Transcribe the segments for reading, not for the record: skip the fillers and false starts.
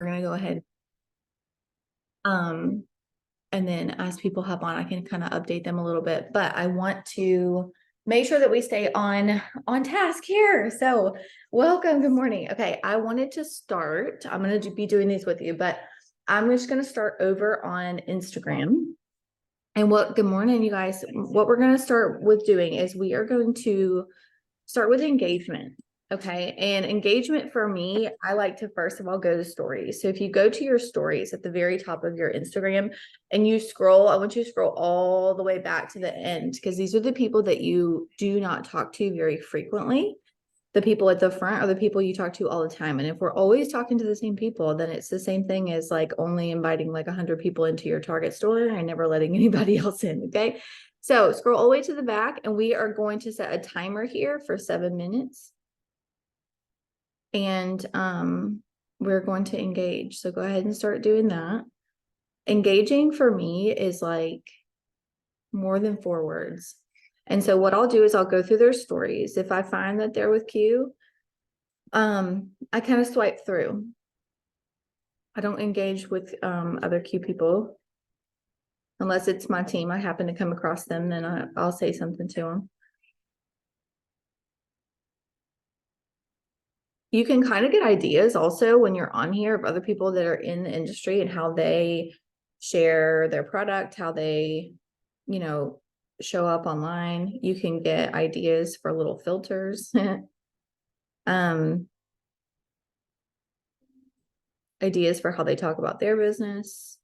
going to go ahead. And then as people hop on, I can kind of update them a little bit, but I want to make sure that we stay on task here. So welcome. Good morning. Okay. I wanted to start, I'm going to be doing these with you, but I'm just going to start over on Instagram. And good morning, you guys. What we're going to start with doing is we are going to start with engagement. Okay. And engagement for me, I like to first of all go to stories. So if you go to your stories at the very top of your Instagram and you scroll, I want you to scroll all the way back to the end, because these are the people that you do not talk to very frequently. The people at the front are the people you talk to all the time. And if we're always talking to the same people, then it's the same thing as like only inviting like 100 people into your Target store and never letting anybody else in. Okay. So scroll all the way to the back, and we are going to set a timer here for 7 minutes. And we're going to engage. So go ahead and start doing that. Engaging for me is like more than 4 words. And so what I'll do is I'll go through their stories. If I find that they're with Q, I kind of swipe through. I don't engage with other Q people unless it's my team. I happen to come across them, then I'll say something to them. You can kind of get ideas also when you're on here of other people that are in the industry and how they share their product, how they, show up online. You can get ideas for little filters. Ideas for how they talk about their business.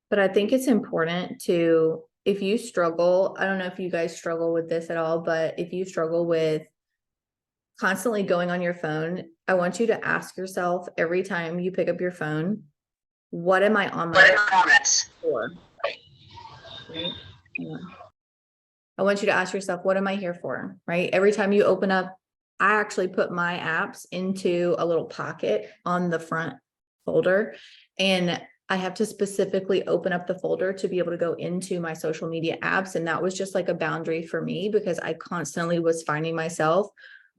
But I think it's important to, if you struggle, I don't know if you guys struggle with this at all, but if you struggle with constantly going on your phone, I want you to ask yourself every time you pick up your phone, what am I on my comments for? Right? I want you to ask yourself, what am I here for? Right? Every time you open up, I actually put my apps into a little pocket on the front folder, and I have to specifically open up the folder to be able to go into my social media apps. And that was just like a boundary for me, because I constantly was finding myself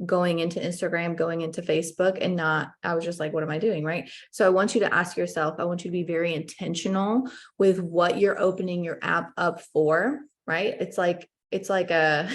going into Instagram, going into Facebook, and I was just like, what am I doing? Right. So I want you to ask yourself, I want you to be very intentional with what you're opening your app up for. Right. It's like it's like a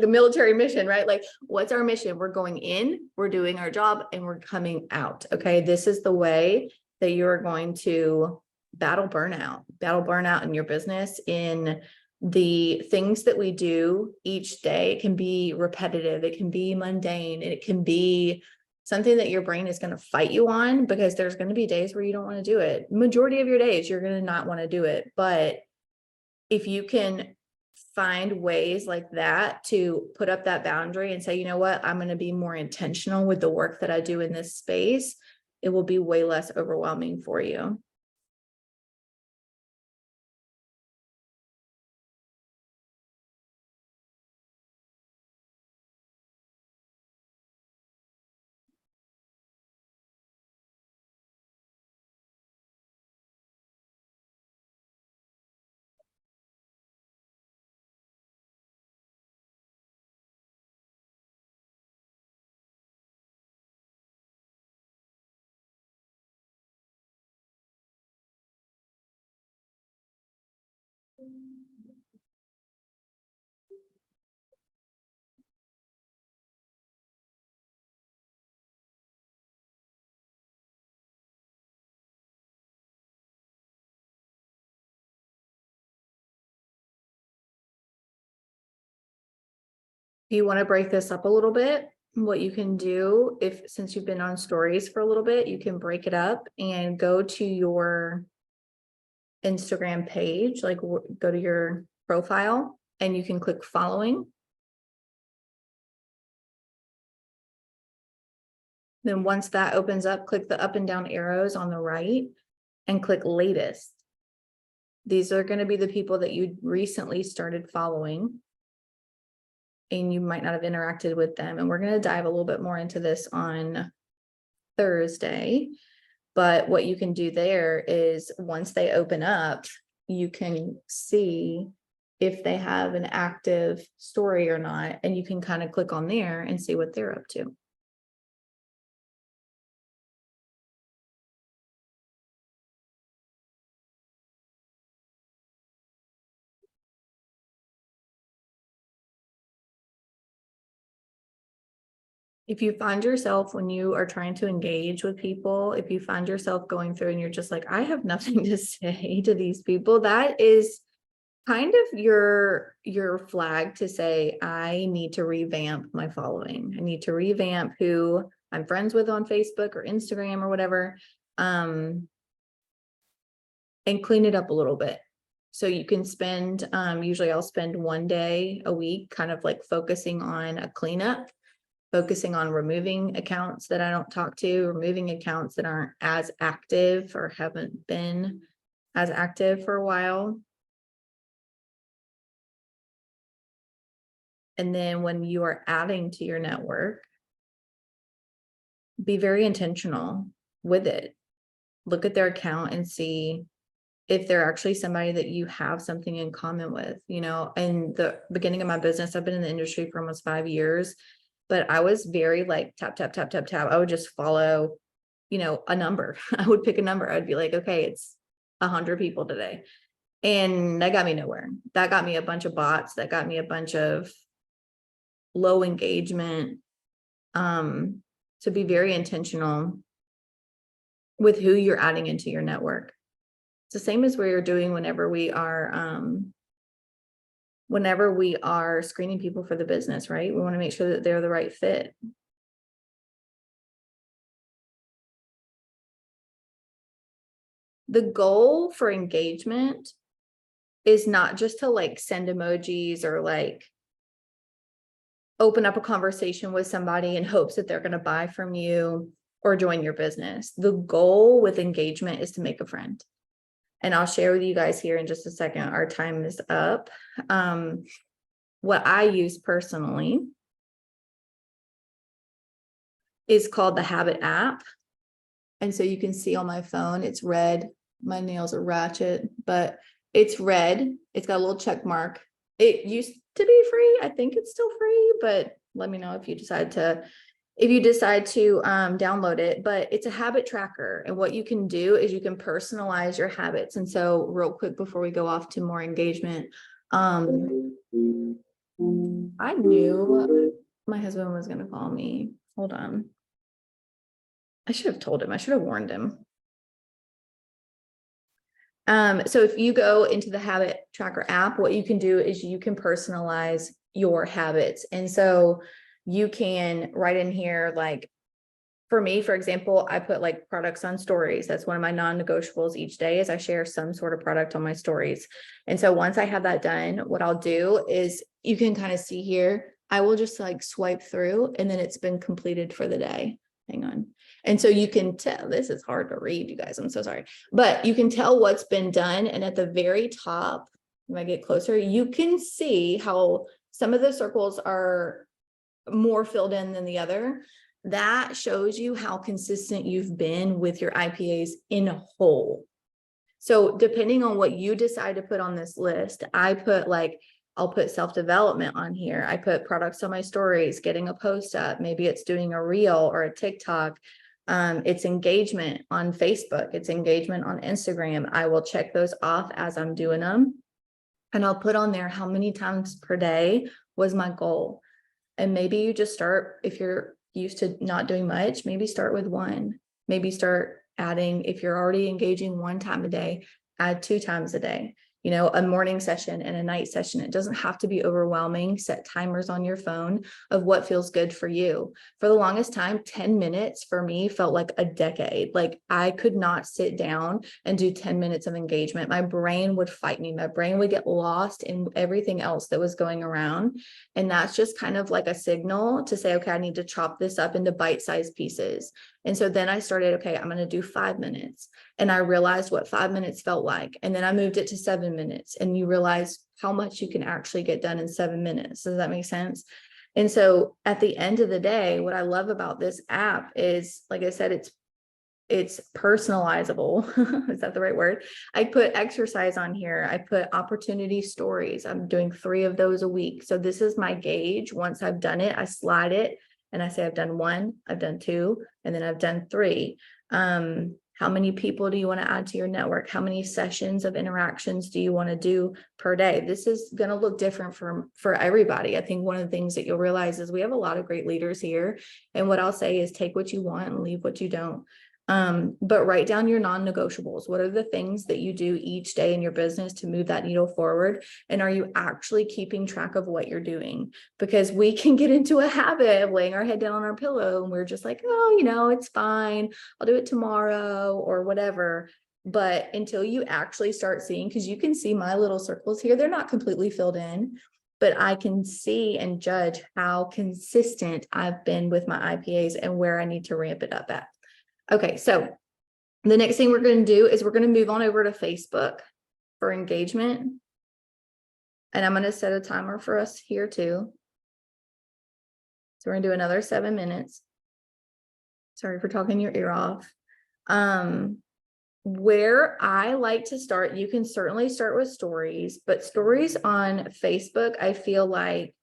military mission, right? Like, what's our mission? We're going in, we're doing our job, and we're coming out. Okay. This is the way that you're going to battle burnout in your business, in the things that we do each day. It can be repetitive, it can be mundane, it can be something that your brain is going to fight you on, because there's going to be days where you don't want to do it. Majority of your days, you're going to not want to do it. But if you can find ways like that to put up that boundary and say, you know what, I'm going to be more intentional with the work that I do in this space, it will be way less overwhelming for you. If you want to break this up a little bit, what you can do, since you've been on stories for a little bit, you can break it up and go to your Instagram page, like go to your profile, and you can click following. Then once that opens up, click the up and down arrows on the right and click latest. These are going to be the people that you recently started following, and you might not have interacted with them. And we're going to dive a little bit more into this on Thursday. But what you can do there is, once they open up, you can see if they have an active story or not, and you can kind of click on there and see what they're up to. If you find yourself when you are trying to engage with people, if you find yourself going through and you're just like, I have nothing to say to these people, that is kind of your flag to say, I need to revamp my following. I need to revamp who I'm friends with on Facebook or Instagram or whatever, and clean it up a little bit. So you can spend, usually I'll spend one day a week kind of like focusing on a cleanup, focusing on removing accounts that I don't talk to, removing accounts that aren't as active or haven't been as active for a while. And then when you are adding to your network, be very intentional with it. Look at their account and see if they're actually somebody that you have something in common with. You know, in the beginning of my business, I've been in the industry for almost 5 years, but I was very like tap, tap, tap, tap, tap. I would just follow, you know, a number. I would pick a number. I'd be like, okay, it's 100 people today. And that got me nowhere. That got me a bunch of bots. That got me a bunch of low engagement. To be very intentional with who you're adding into your network. It's the same as what you're doing whenever we are screening people for the business, right? We want to make sure that they're the right fit. The goal for engagement is not just to like send emojis or like open up a conversation with somebody in hopes that they're going to buy from you or join your business. The goal with engagement is to make a friend. And I'll share with you guys here in just a second. Our time is up. What I use personally is called the Habit app. And so you can see on my phone, it's red. My nails are ratchet, but it's red. It's got a little check mark. It used to be free. I think it's still free, but let me know if you decide to download it. But it's a habit tracker. And what you can do is you can personalize your habits. And so real quick before we go off to more engagement, I knew my husband was going to call me. Hold on. I should have told him. I should have warned him. So if you go into the habit tracker app, what you can do is you can personalize your habits. And so you can write in here, like for me, for example, I put like products on stories. That's one of my non-negotiables each day is I share some sort of product on my stories. And so once I have that done, what I'll do is you can kind of see here, I will just like swipe through and then it's been completed for the day. Hang on. And so you can tell, this is hard to read, you guys, I'm so sorry, but you can tell what's been done. And at the very top, when I get closer, you can see how some of the circles are more filled in than the other. That shows you how consistent you've been with your IPAs in a whole. So depending on what you decide to put on this list, I put like, I'll put self-development on here. I put products on my stories, getting a post up. Maybe it's doing a reel or a TikTok. It's engagement on Facebook. It's engagement on Instagram. I will check those off as I'm doing them. And I'll put on there how many times per day was my goal. And maybe you just start, if you're used to not doing much, maybe start with one. Maybe start adding, if you're already engaging 1 time a day, add 2 times a day. You know, a morning session and a night session. It doesn't have to be overwhelming. Set timers on your phone of what feels good for you. For the longest time, 10 minutes for me felt like a decade. Like I could not sit down and do 10 minutes of engagement. My brain would fight me. My brain would get lost in everything else that was going around. And that's just kind of like a signal to say, okay, I need to chop this up into bite-sized pieces. And so then I started, okay, I'm going to do 5 minutes. And I realized what 5 minutes felt like. And then I moved it to 7 minutes. And you realize how much you can actually get done in 7 minutes. Does that make sense? And so at the end of the day, what I love about this app is, like I said, it's personalizable. Is that the right word? I put exercise on here. I put opportunity stories. I'm doing 3 of those a week. So this is my gauge. Once I've done it, I slide it and I say, I've done 1, I've done 2, and then I've done 3. How many people do you want to add to your network? How many sessions of interactions do you want to do per day? This is going to look different for everybody. I think one of the things that you'll realize is we have a lot of great leaders here. And what I'll say is take what you want and leave what you don't. But write down your non-negotiables. What are the things that you do each day in your business to move that needle forward? And are you actually keeping track of what you're doing? Because we can get into a habit of laying our head down on our pillow and we're just like, oh, it's fine. I'll do it tomorrow or whatever. But until you actually start seeing, because you can see my little circles here, they're not completely filled in, but I can see and judge how consistent I've been with my IPAs and where I need to ramp it up at. Okay, so the next thing we're going to do is we're going to move on over to Facebook for engagement. And I'm going to set a timer for us here too. So we're going to do another 7 minutes. Sorry for talking your ear off. Where I like to start, you can certainly start with stories, but stories on Facebook, I feel like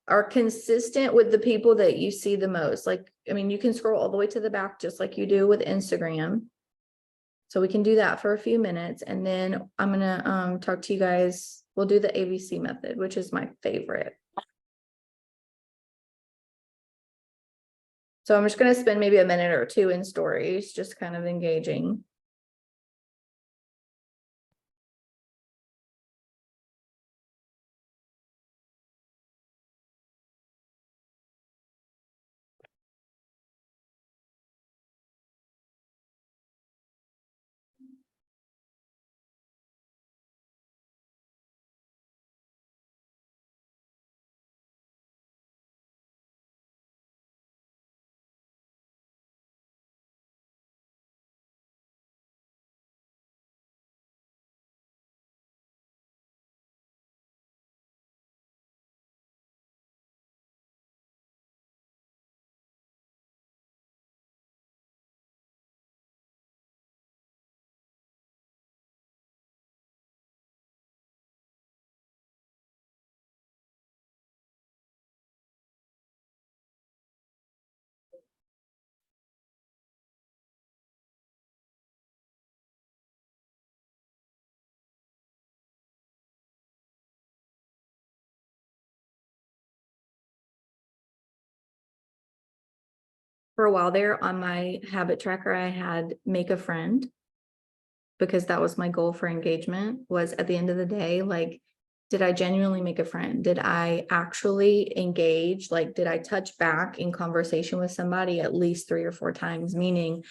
are consistent with the people that you see the most. Like, I mean, you can scroll all the way to the back, just like you do with Instagram. So we can do that for a few minutes. And then I'm going to talk to you guys. We'll do the ABC method, which is my favorite. So I'm just going to spend maybe a minute or 2 in stories, just kind of engaging. For a while there on my habit tracker, I had make a friend, because that was my goal for engagement, was at the end of the day, like, did I genuinely make a friend? Did I actually engage? Like, did I touch back in conversation with somebody at least 3 or 4 times? Meaning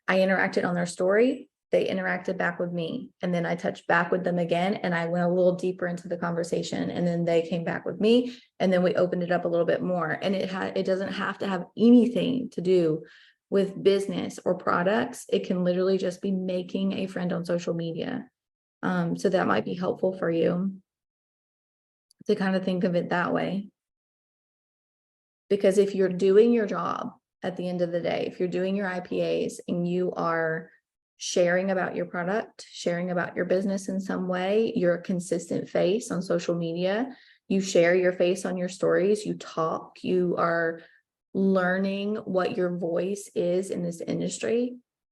I interacted on their story, they interacted back with me, and then I touched back with them again, and I went a little deeper into the conversation, and then they came back with me, and then we opened it up a little bit more. And it doesn't have to have anything to do with business or products. It can literally just be making a friend on social media. So that might be helpful for you to kind of think of it that way. Because if you're doing your job at the end of the day, if you're doing your IPAs and you are sharing about your product, sharing about your business in some way, you're a consistent face on social media, you share your face on your stories, you talk, you are learning what your voice is in this industry,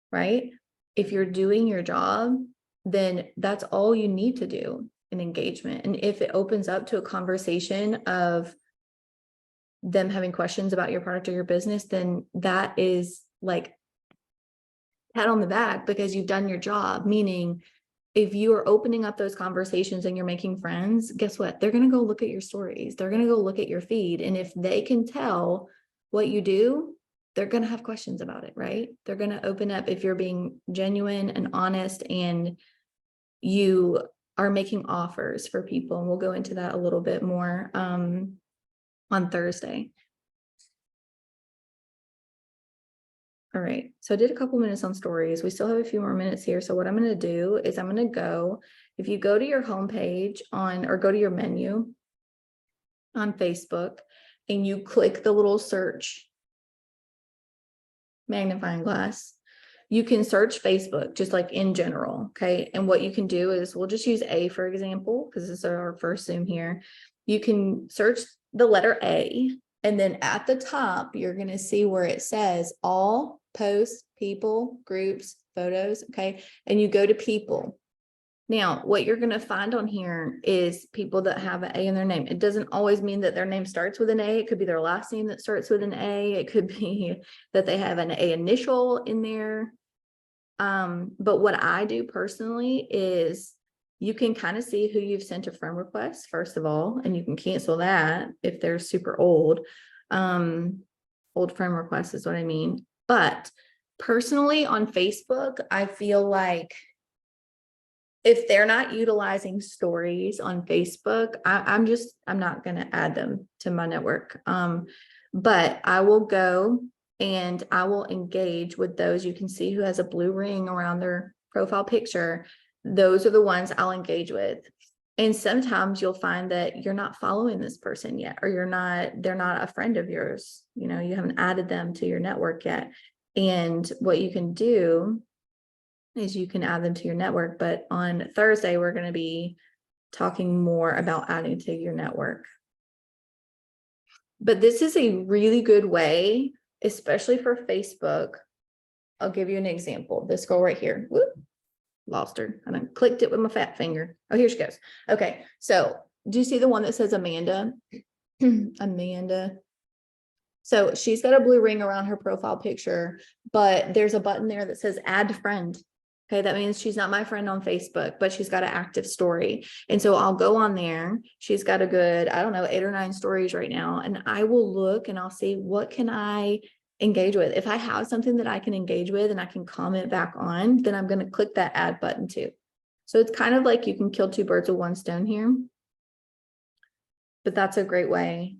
right? If you're doing your job, then that's all you need to do in engagement. And if it opens up to a conversation of them having questions about your product or your business, then that is like pat on the back because you've done your job. Meaning, if you are opening up those conversations and you're making friends, guess what? They're going to go look at your stories. They're going to go look at your feed. And if they can tell what you do, they're going to have questions about it, right? They're going to open up if you're being genuine and honest and you are making offers for people. And we'll go into that a little bit more on Thursday. All right, so I did a couple minutes on stories. We still have a few more minutes here. So what I'm going to do is I'm going to go, if you go to your homepage or go to your menu on Facebook and you click the little search magnifying glass, You can search Facebook just like in general. Okay. And what you can do is we'll just use A for example, because this is our first Zoom here. You can search the letter A, and then at the top, you're going to see where it says all posts, people, groups, photos. Okay. And you go to people. Now, what you're going to find on here is people that have an A in their name. It doesn't always mean that their name starts with an A. It could be their last name that starts with an A. It could be that they have an A initial in there. But what I do personally is you can kind of see who you've sent a friend request, first of all, and you can cancel that if they're super old. Old friend requests is what I mean. But personally on Facebook, I feel like if they're not utilizing stories on Facebook, I'm not going to add them to my network. But I will go and I will engage with those. You can see who has a blue ring around their profile picture. Those are the ones I'll engage with. And sometimes you'll find that you're not following this person yet, or they're not a friend of yours. You know, you haven't added them to your network yet. And what you can do is you can add them to your network. But on Thursday, we're going to be talking more about adding to your network. But this is a really good way, especially for Facebook. I'll give you an example. This girl right here. Whoop, lost her. I done clicked it with my fat finger. Oh, here she goes. Okay. So do you see the one that says Amanda? Amanda. So she's got a blue ring around her profile picture, but there's a button there that says add friend. Okay, that means she's not my friend on Facebook, but she's got an active story. And so I'll go on there. She's got a good, I don't know, 8 or 9 stories right now. And I will look and I'll see what can I engage with. If I have something that I can engage with and I can comment back on, then I'm going to click that add button too. So it's kind of like you can kill 2 birds with 1 stone here. But that's a great way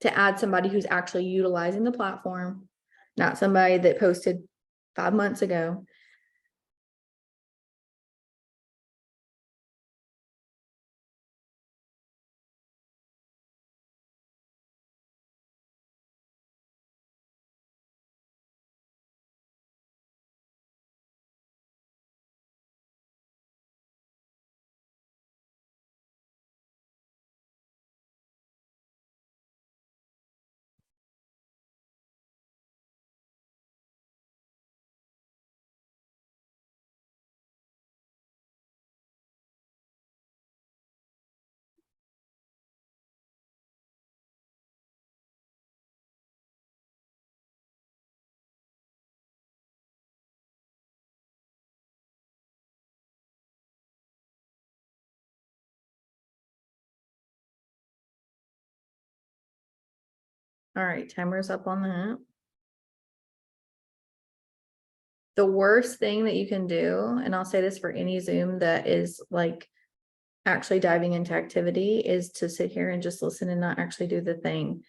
to add somebody who's actually utilizing the platform, not somebody that posted 5 months ago. All right, timer's up on that. The worst thing that you can do, and I'll say this for any Zoom that is like actually diving into activity, is to sit here and just listen and not actually do the thing.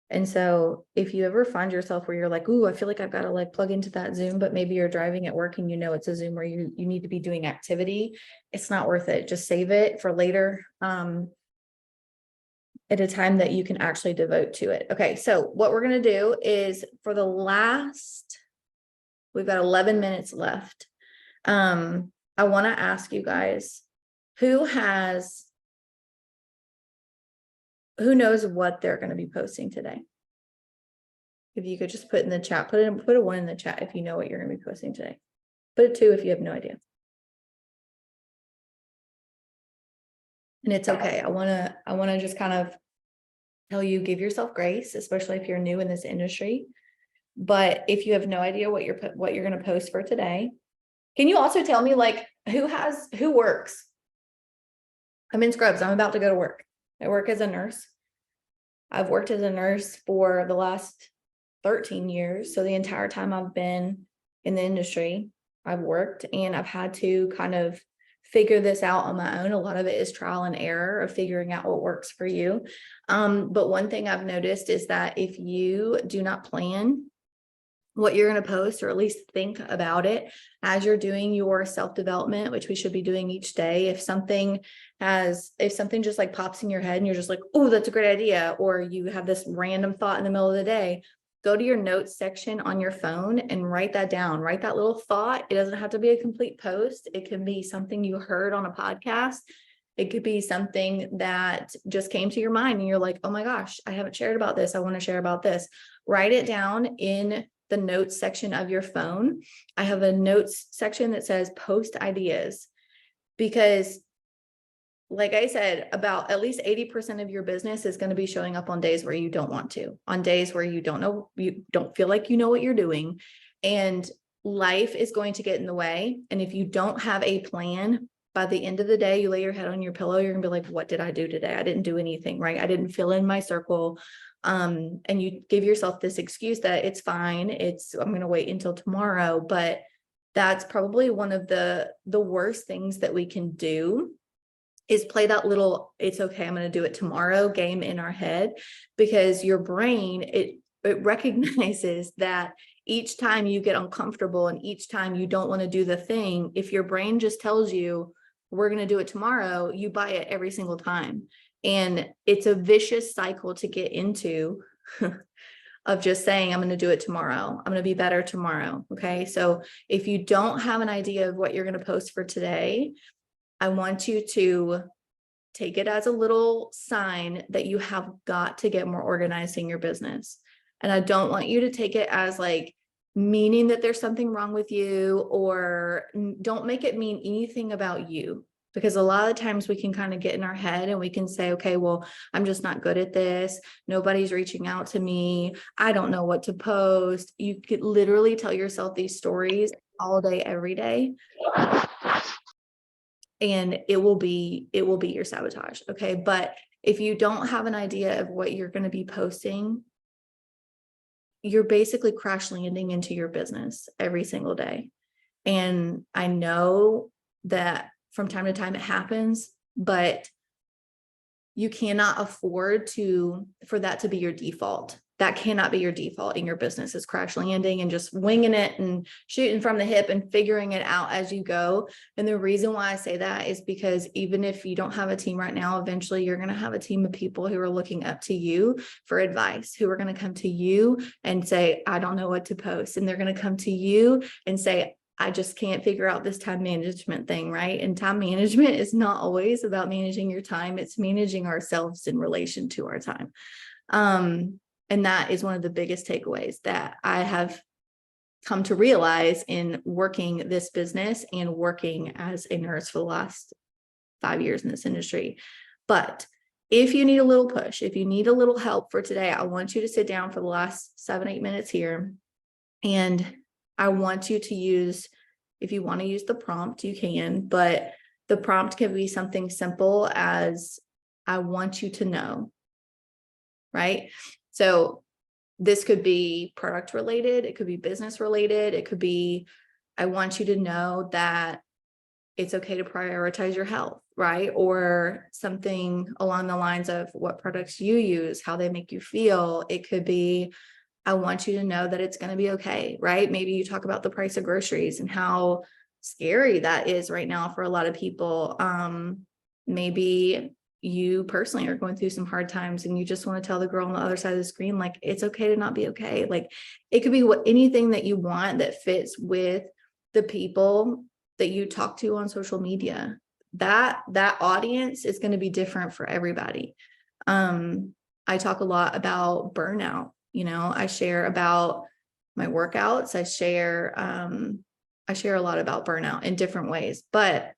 And so if you ever find yourself where you're like, ooh, I feel like I've got to like plug into that Zoom, but maybe you're driving at work and you know it's a Zoom where you need to be doing activity, it's not worth it. Just save it for later. At a time that you can actually devote to it. Okay, so what we're going to do is for the last, we've got 11 minutes left. I want to ask you guys, who knows what they're going to be posting today? If you could just put in the chat, put a 1 in the chat if you know what you're going to be posting today. Put a 2 if you have no idea. And it's okay. I want to just kind of tell you, give yourself grace, especially if you're new in this industry. But if you have no idea what you're going to post for today, can you also tell me like who works? I'm in scrubs. I'm about to go to work. I work as a nurse. I've worked as a nurse for the last 13 years. So the entire time I've been in the industry, I've worked, and I've had to kind of figure this out on my own. A lot of it is trial and error of figuring out what works for you. But one thing I've noticed is that if you do not plan what you're going to post, or at least think about it as you're doing your self-development, which we should be doing each day. If something just like pops in your head and you're just like, oh, that's a great idea, or you have this random thought in the middle of the day, go to your notes section on your phone and write that down. Write that little thought. It doesn't have to be a complete post. It can be something you heard on a podcast. It could be something that just came to your mind and you're like, oh my gosh, I haven't shared about this. I want to share about this. Write it down in the notes section of your phone. I have a notes section that says post ideas, because like I said, about at least 80% of your business is going to be showing up on days where you don't want to, on days where you don't know, you don't feel like you know what you're doing, and life is going to get in the way. And if you don't have a plan, by the end of the day, you lay your head on your pillow, you're gonna be like, what did I do today? I didn't do anything, right? I didn't fill in my circle. And you give yourself this excuse that it's fine. I'm going to wait until tomorrow. But that's probably one of the worst things that we can do, is play that little, it's okay, I'm going to do it tomorrow game in our head, because your brain, it recognizes that each time you get uncomfortable and each time you don't want to do the thing, if your brain just tells you, we're going to do it tomorrow, you buy it every single time. And it's a vicious cycle to get into of just saying, I'm going to do it tomorrow. I'm going to be better tomorrow. Okay. So if you don't have an idea of what you're going to post for today, I want you to take it as a little sign that you have got to get more organized in your business. And I don't want you to take it as like meaning that there's something wrong with you, or don't make it mean anything about you. Because a lot of times we can kind of get in our head and we can say, okay, well, I'm just not good at this. Nobody's reaching out to me. I don't know what to post. You could literally tell yourself these stories all day, every day. And it will be your sabotage. Okay. But if you don't have an idea of what you're going to be posting, you're basically crash landing into your business every single day. And I know that from time to time it happens, but you cannot afford for that to be your default. That cannot be your default in your business, is crash landing and just winging it and shooting from the hip and figuring it out as you go. And the reason why I say that is because even if you don't have a team right now, eventually you're going to have a team of people who are looking up to you for advice, who are going to come to you and say, I don't know what to post. And they're going to come to you and say, I just can't figure out this time management thing, right? And time management is not always about managing your time. It's managing ourselves in relation to our time. And that is one of the biggest takeaways that I have come to realize in working this business and working as a nurse for the last 5 years in this industry. But if you need a little push, if you need a little help for today, I want you to sit down for the last 7-8 minutes here. And I want you to use, if you want to use the prompt, you can, but the prompt can be something simple as, I want you to know, right? So this could be product related. It could be business related. It could be, I want you to know that it's okay to prioritize your health, right? Or something along the lines of what products you use, how they make you feel. It could be, I want you to know that it's going to be okay, right? Maybe you talk about the price of groceries and how scary that is right now for a lot of people. Maybe you personally are going through some hard times and you just want to tell the girl on the other side of the screen, like, it's okay to not be okay. Like, it could be anything that you want that fits with the people that you talk to on social media. That audience is going to be different for everybody. I talk a lot about burnout. I share about my workouts. I share a lot about burnout in different ways, but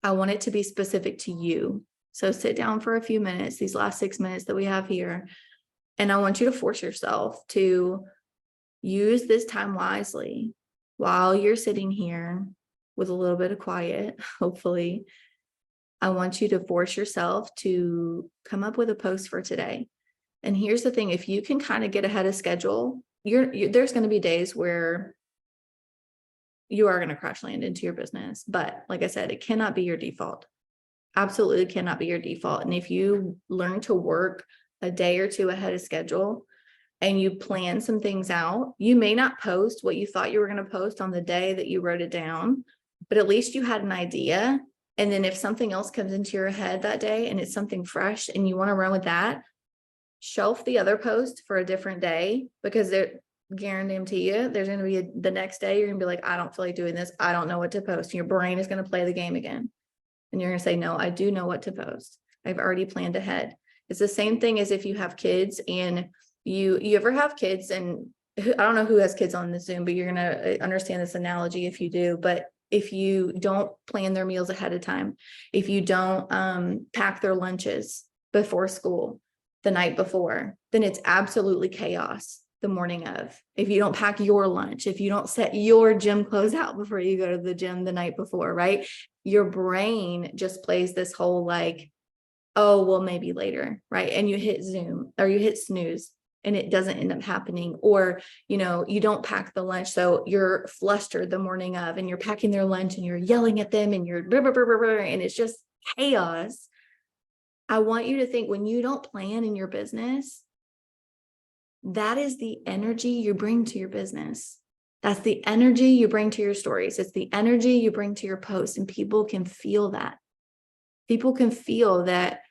I want it to be specific to you. So sit down for a few minutes, these last 6 minutes that we have here, and I want you to force yourself to use this time wisely while you're sitting here with a little bit of quiet, hopefully. I want you to force yourself to come up with a post for today. And here's the thing, if you can kind of get ahead of schedule, there's going to be days where you are going to crash land into your business. But like I said, it cannot be your default. Absolutely cannot be your default. And if you learn to work a day or two ahead of schedule and you plan some things out, you may not post what you thought you were going to post on the day that you wrote it down, but at least you had an idea. And then if something else comes into your head that day and it's something fresh and you want to run with that, shelf the other post for a different day, because they're guarantee you there's going to be the next day you're going to be like, I don't feel like doing this. I don't know what to post. And your brain is going to play the game again. And you're going to say, no, I do know what to post. I've already planned ahead. It's the same thing as if you have kids and you ever have kids, and I don't know who has kids on the Zoom, but you're going to understand this analogy if you do. But if you don't plan their meals ahead of time, if you don't pack their lunches before school the night before, then it's absolutely chaos the morning of. If you don't pack your lunch, if you don't set your gym clothes out before you go to the gym the night before, right? Your brain just plays this whole like, oh, well, maybe later, right? And you hit Zoom or you hit snooze and it doesn't end up happening. Or, you know, you don't pack the lunch. So you're flustered the morning of and you're packing their lunch and you're yelling at them and you're blah, blah, blah, blah, blah, and it's just chaos. I want you to think, when you don't plan in your business, that is the energy you bring to your business. That's the energy you bring to your stories. It's the energy you bring to your posts, and people can feel that. People can feel that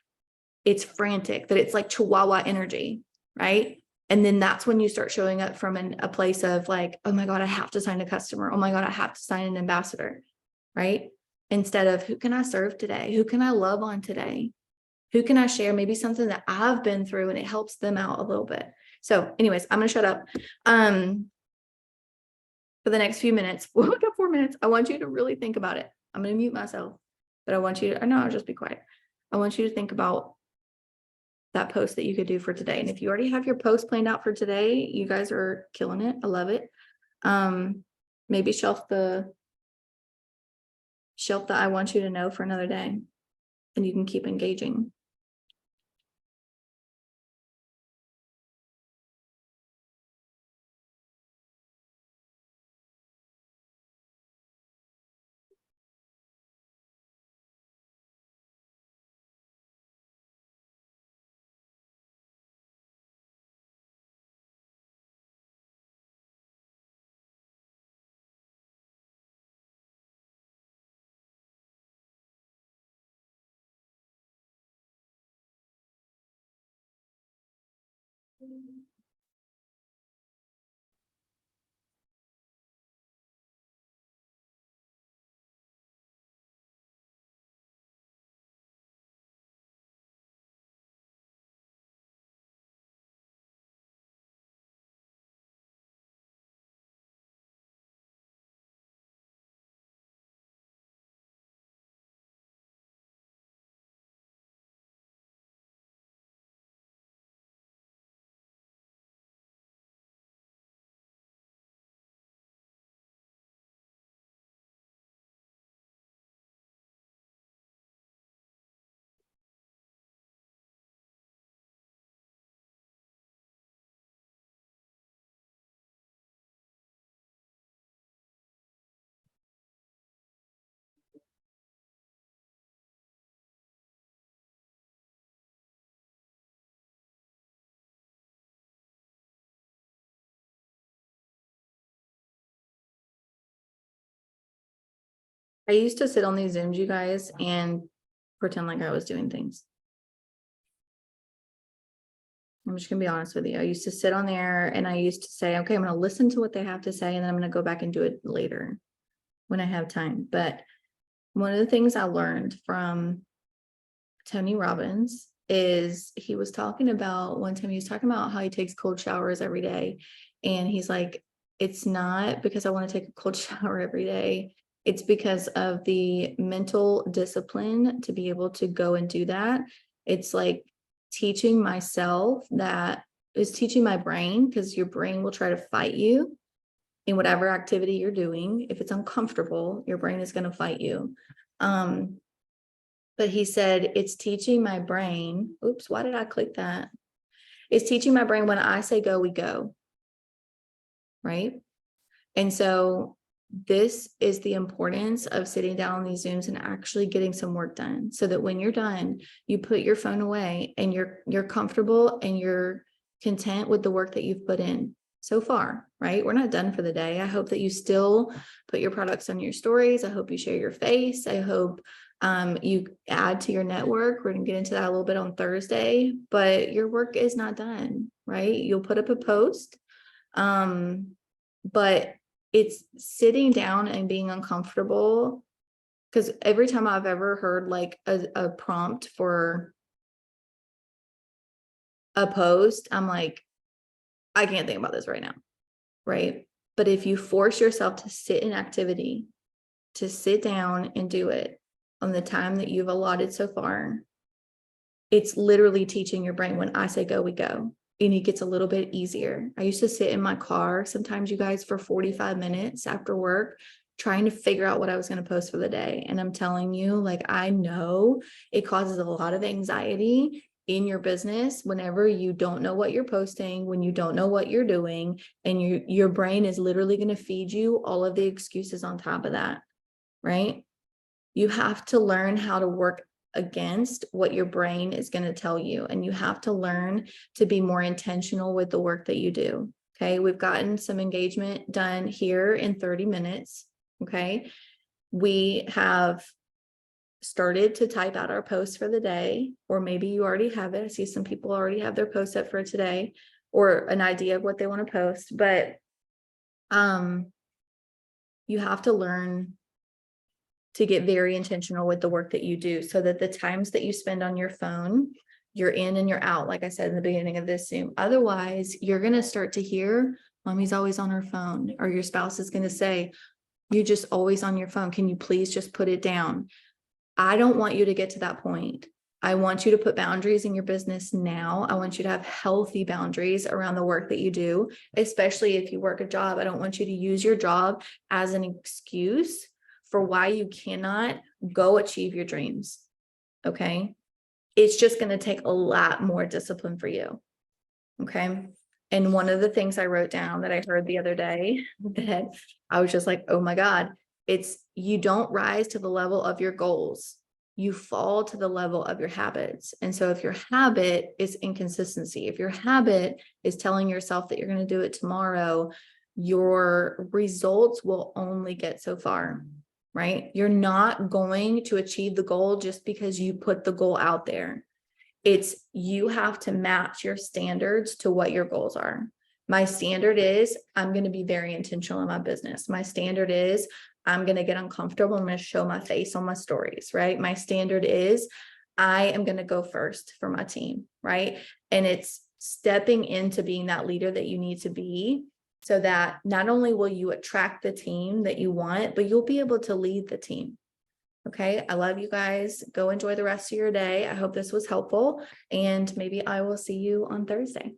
it's frantic, that it's like Chihuahua energy, right? And then that's when you start showing up from a place of like, oh my God, I have to sign a customer. Oh my God, I have to sign an ambassador, right? Instead of, who can I serve today? Who can I love on today? Who can I share maybe something that I've been through and it helps them out a little bit? So anyways, I'm going to shut up. For the next few minutes, we'll got 4 minutes. I want you to really think about it. I'm going to mute myself, but I want you to, no, I'll just be quiet. I want you to think about that post that you could do for today. And if you already have your post planned out for today, you guys are killing it. I love it. Maybe shelf the I want you to know for another day, and you can keep engaging. I used to sit on these Zooms, you guys, and pretend like I was doing things. I'm just gonna be honest with you. I used to sit on there and I used to say, okay, I'm gonna listen to what they have to say, and then I'm gonna go back and do it later when I have time. But one of the things I learned from Tony Robbins is he was talking about one time, he was talking about how he takes cold showers every day. And he's like, it's not because I want to take a cold shower every day. It's because of the mental discipline to be able to go and do that. It's like teaching myself, that is teaching my brain, because your brain will try to fight you in whatever activity you're doing. If it's uncomfortable, your brain is going to fight you. But he said, it's teaching my brain. Oops, why did I click that? It's teaching my brain, when I say go, we go. Right? And so this is the importance of sitting down on these Zooms and actually getting some work done, so that when you're done, you put your phone away and you're comfortable and you're content with the work that you've put in so far, right? We're not done for the day. I hope that you still put your products on your stories. I hope you share your face. I hope You add to your network. We're gonna get into that a little bit on Thursday, but your work is not done, right? You'll put up a post. But it's sitting down and being uncomfortable. Because every time I've ever heard like a prompt for a post, I'm like, I can't think about this right now, right? But if you force yourself to sit in activity, to sit down and do it on the time that you've allotted so far, it's literally teaching your brain, when I say go, we go. And it gets a little bit easier. I used to sit in my car sometimes, you guys, for 45 minutes after work, trying to figure out what I was going to post for the day. And I'm telling you, like, I know it causes a lot of anxiety in your business whenever you don't know what you're posting, when you don't know what you're doing, and your brain is literally going to feed you all of the excuses on top of that, right? You have to learn how to work against what your brain is going to tell you. And you have to learn to be more intentional with the work that you do. Okay. We've gotten some engagement done here in 30 minutes. Okay. We have started to type out our posts for the day, or maybe you already have it. I see some people already have their posts up for today, or an idea of what they want to post, but you have to learn to get very intentional with the work that you do, so that the times that you spend on your phone, you're in and you're out, like I said in the beginning of this Zoom. Otherwise, you're going to start to hear, mommy's always on her phone, or your spouse is going to say, you're just always on your phone. Can you please just put it down? I don't want you to get to that point. I want you to put boundaries in your business now. I want you to have healthy boundaries around the work that you do, especially if you work a job. I don't want you to use your job as an excuse for why you cannot go achieve your dreams. Okay. It's just going to take a lot more discipline for you. Okay. And one of the things I wrote down that I heard the other day that I was just like, oh my God, it's, you don't rise to the level of your goals. You fall to the level of your habits. And so if your habit is inconsistency, if your habit is telling yourself that you're going to do it tomorrow, your results will only get so far. Right? You're not going to achieve the goal just because you put the goal out there. It's, you have to match your standards to what your goals are. My standard is, I'm going to be very intentional in my business. My standard is, I'm going to get uncomfortable. I'm going to show my face on my stories, right? My standard is, I am going to go first for my team, right? And it's stepping into being that leader that you need to be, so that not only will you attract the team that you want, but you'll be able to lead the team. Okay. I love you guys. Go enjoy the rest of your day. I hope this was helpful, and maybe I will see you on Thursday.